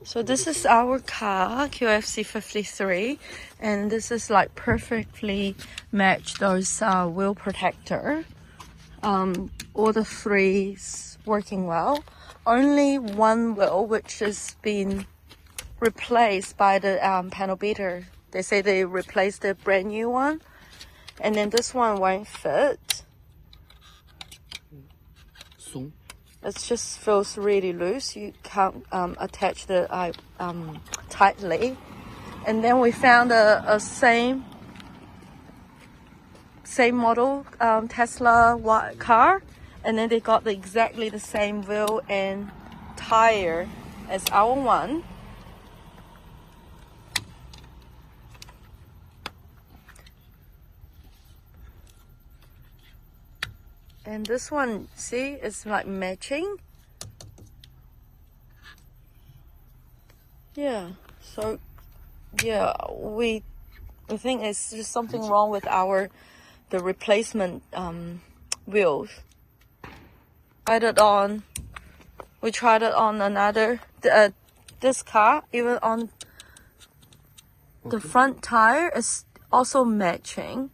So this is our car, QFC 53, and this is like perfectly matched those wheel protector. All the three's working well. Only one wheel which has been replaced by the panel beater. They say they replaced the brand new one, and then this one won't fit. It just feels really loose. You can't attach the tightly. And then we found a same model Tesla car, and then they got exactly the same wheel and tire as our one. And this one, see, it's like matching. Yeah, so yeah, we think it's just something wrong with the replacement wheels. We tried it on another this car, even on the front tire is also matching.